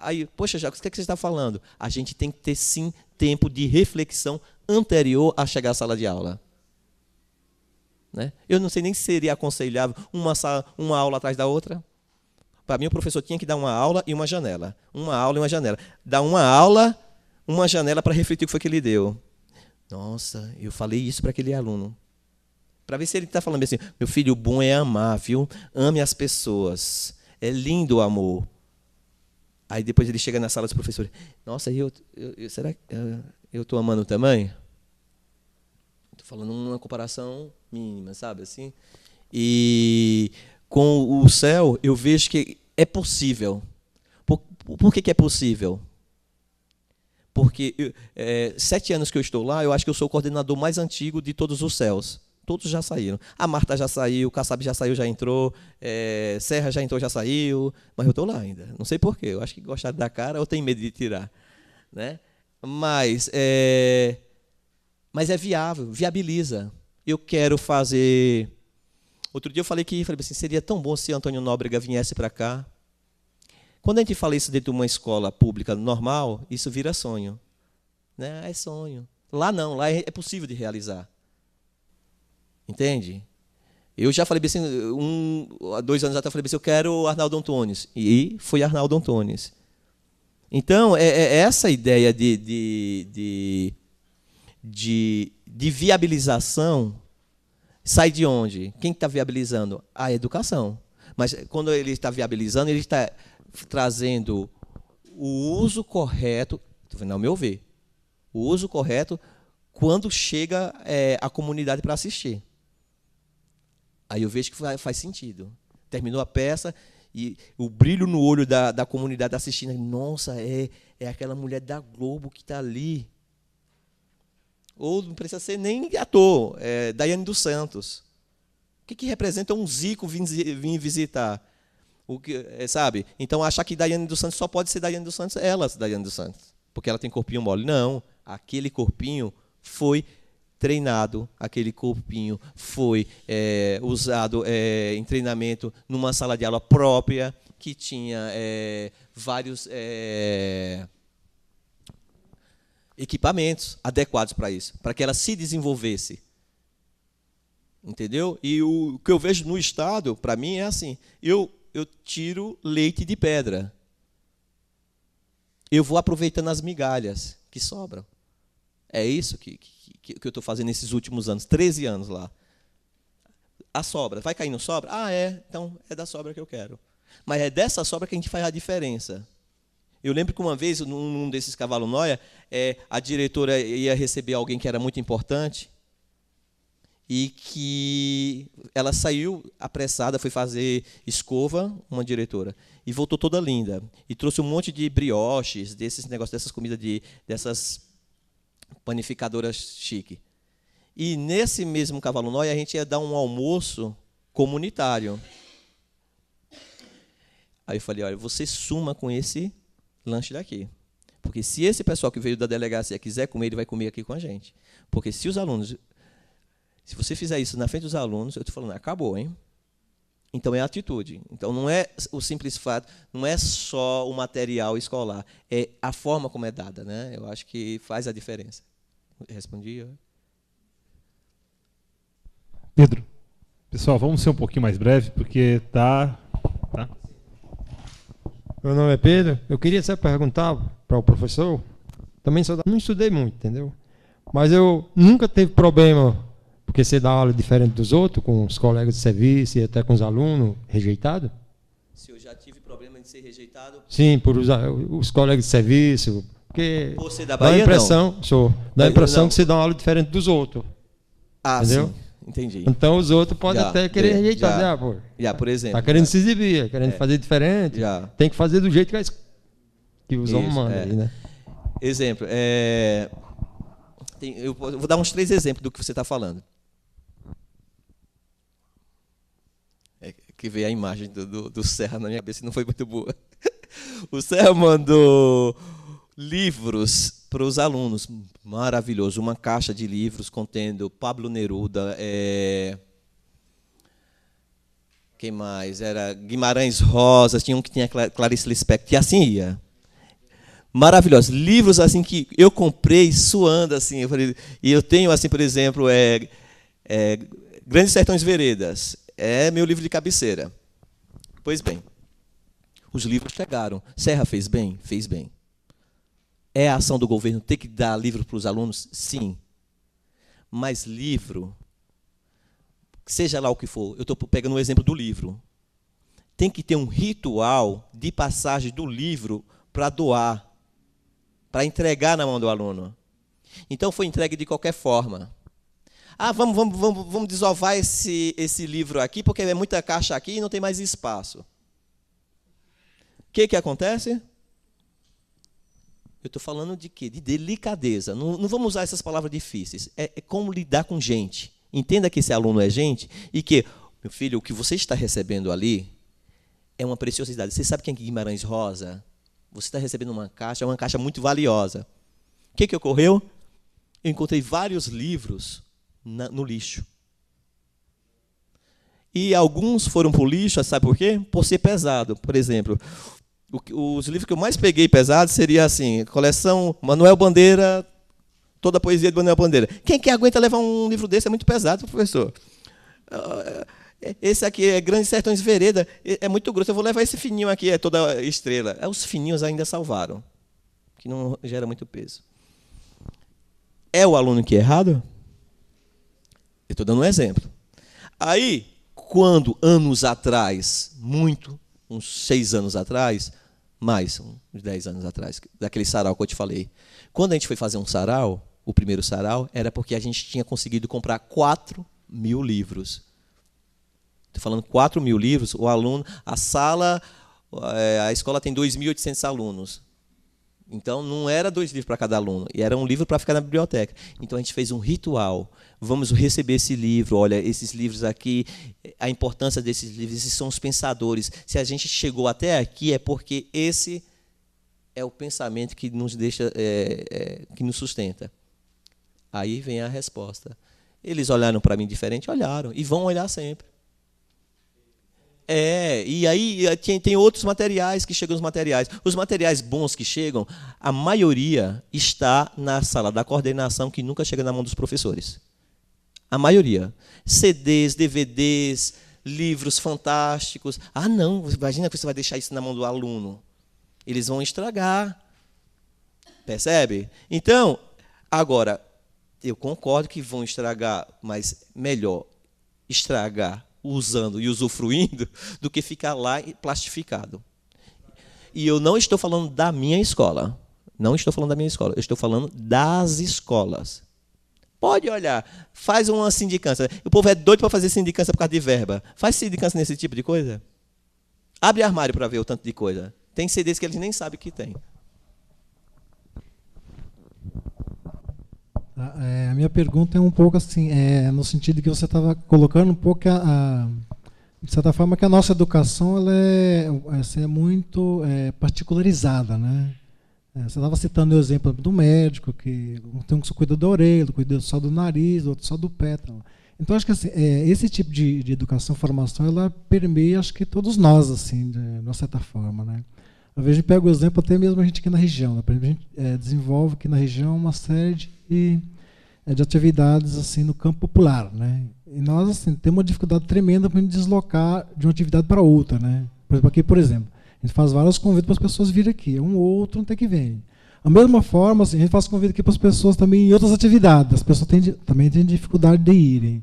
Aí, poxa, Jacques, o que é que você está falando? A gente tem que ter, sim, tempo de reflexão anterior a chegar à sala de aula. Né? Eu não sei nem se seria aconselhável uma aula atrás da outra. Para mim, o professor tinha que dar uma aula e uma janela. Uma aula e uma janela. Dar uma aula, uma janela para refletir o que foi que ele deu. Nossa, eu falei isso para aquele aluno. Para ver se ele está falando assim, meu filho, o bom é amar, viu? Ame as pessoas. É lindo o amor. Aí depois ele chega na sala dos professores. Nossa, será que eu estou amando também? Estou falando uma comparação mínima, sabe? Assim. E com o céu, eu vejo que é possível. Por que é possível? Porque 7 anos que eu estou lá, eu acho que eu sou o coordenador mais antigo de todos os céus. Todos já saíram. A Marta já saiu, o Kassab já saiu, já entrou, Serra já entrou, já saiu, mas eu estou lá ainda. Não sei porquê, eu acho que gostaram da cara ou tem medo de tirar. Né? Mas é viável, viabiliza. Eu quero fazer... Outro dia eu falei assim, seria tão bom se Antônio Nóbrega viesse para cá. Quando a gente fala isso dentro de uma escola pública normal, isso vira sonho. Né? É sonho. Lá não, lá é possível de realizar. Entende? Eu já falei assim, 2 anos atrás, eu falei assim, eu quero Arnaldo Antunes. E foi Arnaldo Antunes. Então, essa ideia de viabilização sai de onde? Quem está viabilizando? A educação. Mas quando ele está viabilizando, ele está trazendo o uso correto, ao meu ver, o uso correto quando chega a comunidade para assistir. Aí eu vejo que faz sentido. Terminou a peça e o brilho no olho da comunidade assistindo. Nossa, é aquela mulher da Globo que está ali. Ou não precisa ser nem ator, Daiane dos Santos. O que representa um Zico vir visitar? Sabe? Então, achar que Daiane dos Santos só pode ser Daiane dos Santos, Daiane dos Santos, porque ela tem corpinho mole. Não, aquele corpinho foi treinado, aquele corpinho foi usado em treinamento numa sala de aula própria, que tinha vários equipamentos adequados para isso, para que ela se desenvolvesse. Entendeu? E o que eu vejo no Estado, para mim, é assim, eu tiro leite de pedra. Eu vou aproveitando as migalhas que sobram. É isso que eu estou fazendo nesses últimos anos, 13 anos lá. A sobra, vai caindo sobra? Então é da sobra que eu quero. Mas é dessa sobra que a gente faz a diferença. Eu lembro que uma vez, num desses cavalo noia, a diretora ia receber alguém que era muito importante e que ela saiu apressada, foi fazer escova, uma diretora, e voltou toda linda. E trouxe um monte de brioches, desses negócios, dessas comidas, dessas panificadoras chique. E nesse mesmo cavalo noia, a gente ia dar um almoço comunitário. Aí eu falei, olha, você suma com esse lanche daqui. Porque se esse pessoal que veio da delegacia quiser comer, ele vai comer aqui com a gente. Porque se os alunos... Se você fizer isso na frente dos alunos, eu estou falando, acabou, hein? Então é atitude. Então não é o simples fato, não é só o material escolar, é a forma como é dada, né? Eu acho que faz a diferença. Respondi? Pedro, pessoal, vamos ser um pouquinho mais breve, porque tá. Meu nome é Pedro. Eu queria só perguntar para o professor, também não estudei muito, entendeu? Mas eu nunca teve problema, porque você dá aula diferente dos outros, com os colegas de serviço e até com os alunos rejeitados? Se eu já tive problema de ser rejeitado? Sim, por os colegas de serviço. Porque você da Bahia, dá a impressão, não? Dá a impressão que você dá uma aula diferente dos outros. Entendeu? Sim, entendi. Então os outros podem até querer rejeitar. Por exemplo. Está querendo se exibir, querendo fazer diferente. Tem que fazer do jeito que os homens mandam. Aí, né? Exemplo. Eu vou dar uns 3 exemplos do que você está falando. Que veio a imagem do Serra na minha cabeça e não foi muito boa. O Serra mandou livros para os alunos, maravilhoso, uma caixa de livros contendo Pablo Neruda, quem mais? Era Guimarães Rosa, tinha um que tinha Clarice Lispector, e assim ia. maravilhosos. Livros assim que eu comprei suando assim. Eu falei, e eu tenho assim, por exemplo, Grandes Sertões Veredas. É meu livro de cabeceira. Pois bem, os livros chegaram. Serra fez bem? Fez bem. É a ação do governo ter que dar livro para os alunos? Sim. Mas livro, seja lá o que for, eu estou pegando o exemplo do livro. Tem que ter um ritual de passagem do livro para doar, para entregar na mão do aluno. Então foi entregue de qualquer forma. Vamos desovar esse livro aqui, porque é muita caixa aqui e não tem mais espaço. O que acontece? Eu estou falando de quê? De delicadeza. Não vamos usar essas palavras difíceis. É como lidar com gente. Entenda que esse aluno é gente e que, meu filho, o que você está recebendo ali é uma preciosidade. Você sabe quem é Guimarães Rosa? Você está recebendo uma caixa muito valiosa. O que ocorreu? Eu encontrei vários livros no lixo. E alguns foram para o lixo, sabe por quê? Por ser pesado. Por exemplo, os livros que eu mais peguei pesados seria assim, coleção Manuel Bandeira, toda a poesia de Manuel Bandeira. Quem que aguenta levar um livro desse? É muito pesado, professor. Esse aqui é Grandes Sertões Vereda, é muito grosso. Eu vou levar esse fininho aqui, é toda estrela. Os fininhos ainda salvaram, que não gera muito peso. É o aluno que é errado? Eu estou dando um exemplo. Aí, quando anos atrás, uns 6 anos atrás, mais, uns 10 anos atrás, daquele sarau que eu te falei, quando a gente foi fazer um sarau, o primeiro sarau, era porque a gente tinha conseguido comprar 4.000 livros. Estou falando 4.000 livros, o aluno, a escola tem 2.800 alunos. Então, não era 2 livros para cada aluno, e era um livro para ficar na biblioteca. Então, a gente fez um ritual. Vamos receber esse livro, olha, esses livros aqui, a importância desses livros, esses são os pensadores. Se a gente chegou até aqui, é porque esse é o pensamento que nos deixa, que nos sustenta. Aí vem a resposta. Eles olharam para mim diferente? Olharam, e vão olhar sempre. E aí tem outros materiais que chegam. Os materiais bons que chegam, a maioria está na sala da coordenação, que nunca chega na mão dos professores. A maioria. CDs, DVDs, livros fantásticos. Não, imagina que você vai deixar isso na mão do aluno. Eles vão estragar. Percebe? Então, agora, eu concordo que vão estragar, mas melhor estragar usando e usufruindo do que ficar lá plastificado. E eu não estou falando da minha escola. Não estou falando da minha escola. Eu estou falando das escolas. Pode olhar. Faz uma sindicância. O povo é doido para fazer sindicância por causa de verba. Faz sindicância nesse tipo de coisa. Abre armário para ver o tanto de coisa. Tem CDs que eles nem sabem que tem. A minha pergunta é um pouco assim, no sentido que você estava colocando um pouco, de certa forma, que a nossa educação ela é muito particularizada, né? Você estava citando o exemplo do médico, que tem um que só cuida da orelha, cuida só do nariz, outro só do pé. Tal. Então, acho que assim, esse tipo de educação, formação, ela permeia, acho que todos nós, assim, de uma certa forma, né? Às vezes a gente pega o exemplo até mesmo a gente aqui na região. Né? Por exemplo, a gente desenvolve aqui na região uma série de atividades assim, no campo popular. Né? E nós assim, temos uma dificuldade tremenda para a gente deslocar de uma atividade para outra. Né? Por exemplo, aqui, por exemplo, a gente faz vários convites para as pessoas virem aqui. Um ou outro não tem que vir. Da mesma forma, assim, a gente faz convite aqui para as pessoas também em outras atividades. As pessoas também têm dificuldade de irem.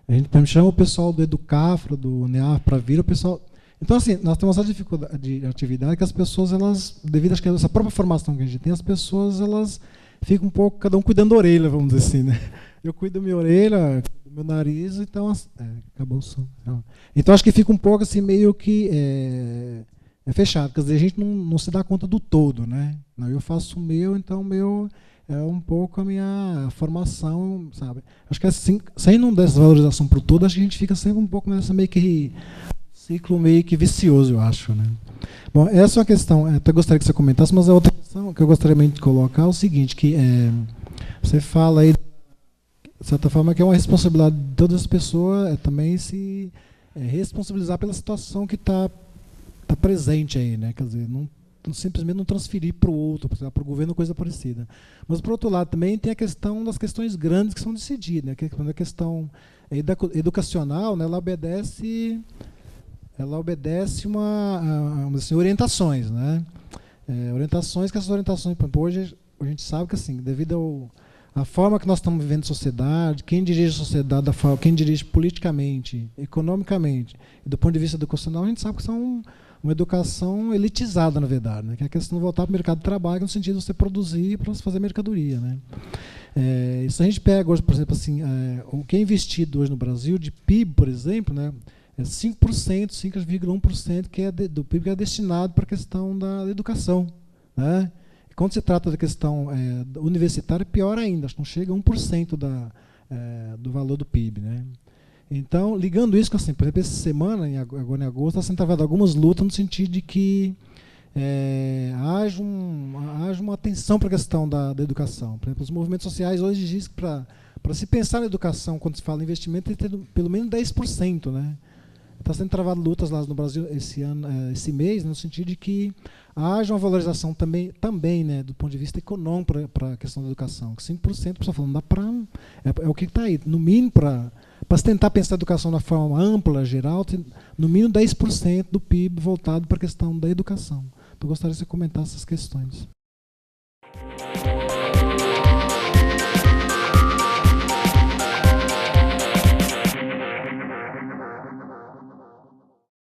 A gente também chama o pessoal do Educafra, do NEAF para vir, o pessoal... Então, assim, nós temos essa dificuldade de atividade que as pessoas, elas, devido a essa própria formação que a gente tem, as pessoas, elas ficam um pouco, cada um cuidando da orelha, vamos dizer assim, né? Eu cuido da minha orelha, do meu nariz, então, acabou o som. Então, acho que fica um pouco, assim, meio que fechado, quer dizer, a gente não se dá conta do todo, né? Eu faço o meu, então o meu é um pouco a minha formação, sabe? Acho que assim, sem não dar essa valorização para o todo, acho que a gente fica sempre um pouco nessa meio que... ciclo meio que vicioso, eu acho. Né? Bom, essa é uma questão, até gostaria que você comentasse, mas a outra questão que eu gostaria de colocar é o seguinte, que você fala aí, de certa forma, que é uma responsabilidade de todas as pessoas também se responsabilizar pela situação que está presente aí. Né? Quer dizer, simplesmente não transferir para o outro, para o governo, coisa parecida. Mas, por outro lado, também tem a questão das questões grandes que são decididas, né? A questão educacional, né? Ela obedece assim, orientações, né? Orientações, que essas orientações, por exemplo, hoje a gente sabe que, assim, devido à forma que nós estamos vivendo a sociedade, quem dirige a sociedade, quem dirige politicamente, economicamente, e do ponto de vista educacional, a gente sabe que são uma educação elitizada, na verdade, né? Que é a questão de voltar para o mercado de trabalho, no sentido de você produzir para você fazer mercadoria, né? Isso a gente pega hoje, por exemplo, assim, o que é investido hoje no Brasil de PIB, por exemplo, né? É 5%, 5,1% do PIB que é destinado para a questão da educação, né? E quando se trata da questão universitária, pior ainda, acho que não chega a 1% do valor do PIB, né? Então, ligando isso com, assim, por exemplo, essa semana, agora em agosto, está sendo travada algumas lutas no sentido de que haja uma atenção para a questão da educação. Por exemplo, os movimentos sociais hoje dizem que para se pensar na educação, quando se fala em investimento, tem que ter pelo menos 10%, né? Está sendo travado lutas lá no Brasil esse mês, no sentido de que haja uma valorização também né, do ponto de vista econômico para a questão da educação. Que 5%, a pessoa falando, dá para. É o que está aí. No mínimo, para se tentar pensar a educação de forma ampla, geral, tem, no mínimo 10% do PIB voltado para a questão da educação. Então, eu gostaria de você comentar essas questões.